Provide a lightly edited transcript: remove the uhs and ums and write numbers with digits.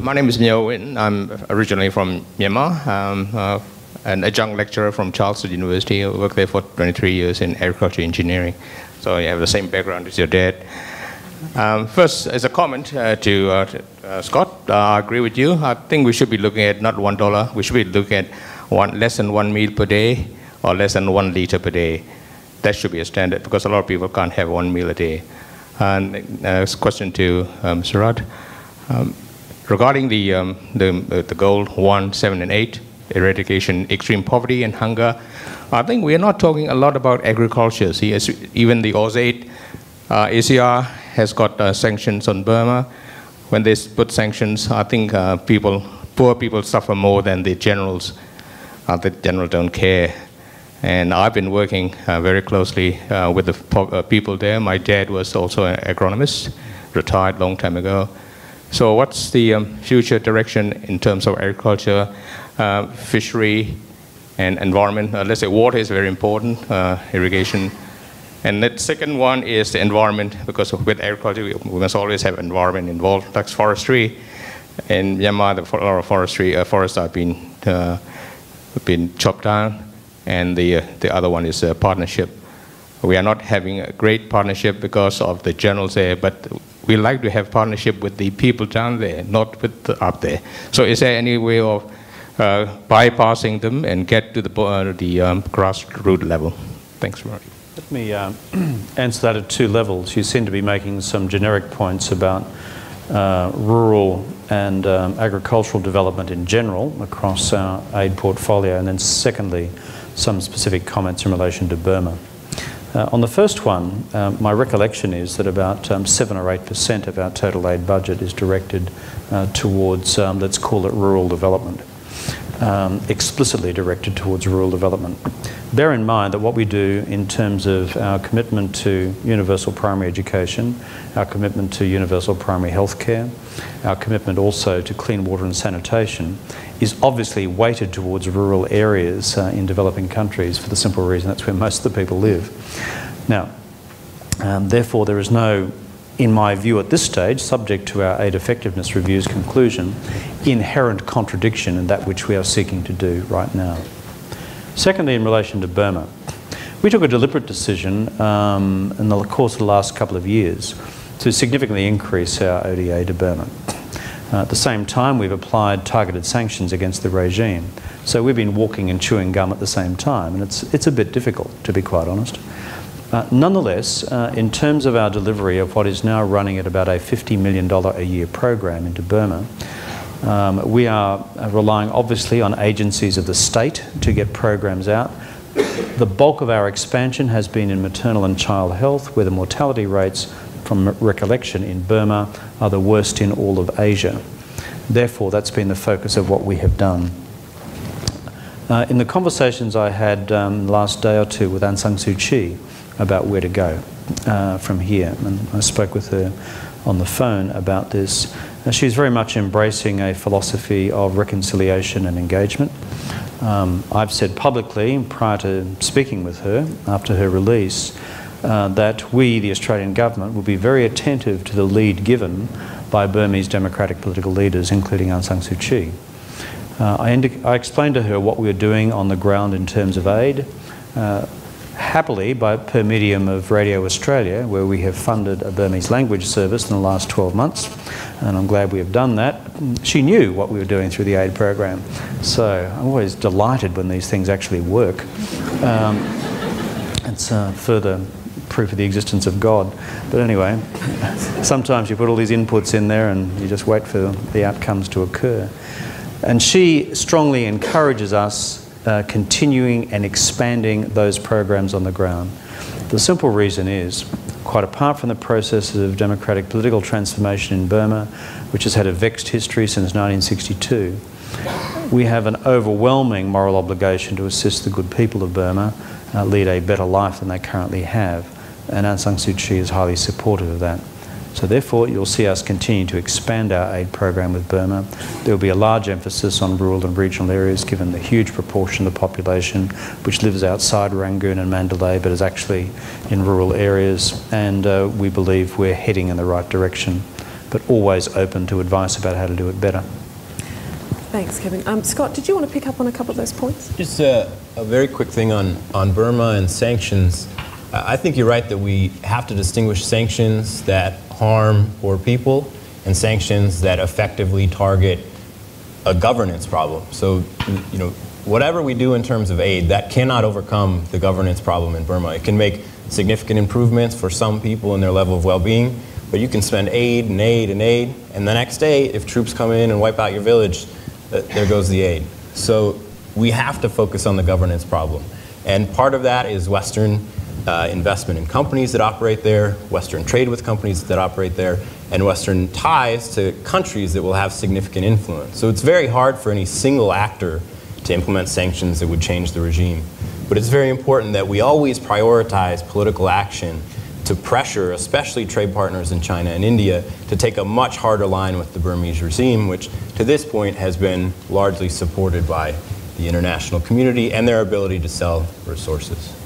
My name is Millenium. I'm originally from Myanmar. An adjunct lecturer from Charleston University. I worked there for 23 years in agriculture engineering. So you have the same background as your dad. First, as a comment to Scott, I agree with you. I think we should be looking at not $1. We should be looking at less than 1 meal per day or less than 1 liter per day. That should be a standard because a lot of people can't have 1 meal a day. And question to Mr. Rudd. Regarding the goal 1, 7, and 8, eradication extreme poverty and hunger, I think we are not talking a lot about agriculture. See, even the AUS8, ACR has got sanctions on Burma. When they put sanctions, I think poor people suffer more than the generals. The generals don't care. And I've been working very closely with the people there. My dad was also an agronomist, retired long time ago. So what's the future direction in terms of agriculture, fishery, and environment? Let's say water is very important, irrigation. And the second one is the environment, because with agriculture, we must always have environment involved. Like forestry. In Myanmar, a lot of forests have been chopped down. And the other one is a partnership. We are not having a great partnership because of the generals there, but we like to have partnership with the people down there, not with up there. So is there any way of bypassing them and get to the grassroots level? Thanks very much. Let me answer that at 2 levels. You seem to be making some generic points about rural and agricultural development in general across our aid portfolio, and then secondly, some specific comments in relation to Burma. On the first one, my recollection is that about 7 or 8% of our total aid budget is directed towards, let's call it rural development, explicitly directed towards rural development. Bear in mind that what we do in terms of our commitment to universal primary education, our commitment to universal primary health care, our commitment also to clean water and sanitation is obviously weighted towards rural areas in developing countries for the simple reason that's where most of the people live. Now, therefore there is no, in my view at this stage, subject to our aid effectiveness review's conclusion, inherent contradiction in that which we are seeking to do right now. Secondly, in relation to Burma, we took a deliberate decision in the course of the last couple of years to significantly increase our ODA to Burma. At the same time, we've applied targeted sanctions against the regime. So we've been walking and chewing gum at the same time, and it's a bit difficult, to be quite honest. Nonetheless, in terms of our delivery of what is now running at about a $50 million a year program into Burma, we are relying obviously on agencies of the state to get programs out. The bulk of our expansion has been in maternal and child health, where the mortality rates from recollection in Burma are the worst in all of Asia. Therefore, that's been the focus of what we have done. In the conversations I had last day or two with Aung San Suu Kyi about where to go from here, and I spoke with her on the phone about this, she's very much embracing a philosophy of reconciliation and engagement. I've said publicly, prior to speaking with her, after her release, that we, the Australian government, will be very attentive to the lead given by Burmese democratic political leaders, including Aung San Suu Kyi. I explained to her what we were doing on the ground in terms of aid, happily per medium of Radio Australia, where we have funded a Burmese language service in the last 12 months, and I'm glad we have done that. She knew what we were doing through the aid program, so I'm always delighted when these things actually work. It's further proof of the existence of God. But anyway, sometimes you put all these inputs in there and you just wait for the outcomes to occur. And she strongly encourages us continuing and expanding those programs on the ground. The simple reason is, quite apart from the processes of democratic political transformation in Burma, which has had a vexed history since 1962, we have an overwhelming moral obligation to assist the good people of Burma lead a better life than they currently have. And Aung San Suu Kyi is highly supportive of that. So therefore, you'll see us continue to expand our aid program with Burma. There will be a large emphasis on rural and regional areas, given the huge proportion of the population which lives outside Rangoon and Mandalay, but is actually in rural areas. And we believe we're heading in the right direction but always open to advice about how to do it better. Thanks, Kevin. Scott, did you want to pick up on a couple of those points? Just a very quick thing on Burma and sanctions. I think you're right that we have to distinguish sanctions that harm poor people and sanctions that effectively target a governance problem. So, you know, whatever we do in terms of aid, that cannot overcome the governance problem in Burma. It can make significant improvements for some people in their level of well-being, but you can spend aid and aid and aid, and the next day, if troops come in and wipe out your village, there goes the aid. So we have to focus on the governance problem. And part of that is Western investment in companies that operate there, Western trade with companies that operate there, and Western ties to countries that will have significant influence. So it's very hard for any single actor to implement sanctions that would change the regime. But it's very important that we always prioritize political action to pressure, especially trade partners in China and India, to take a much harder line with the Burmese regime, which to this point has been largely supported by the international community and their ability to sell resources.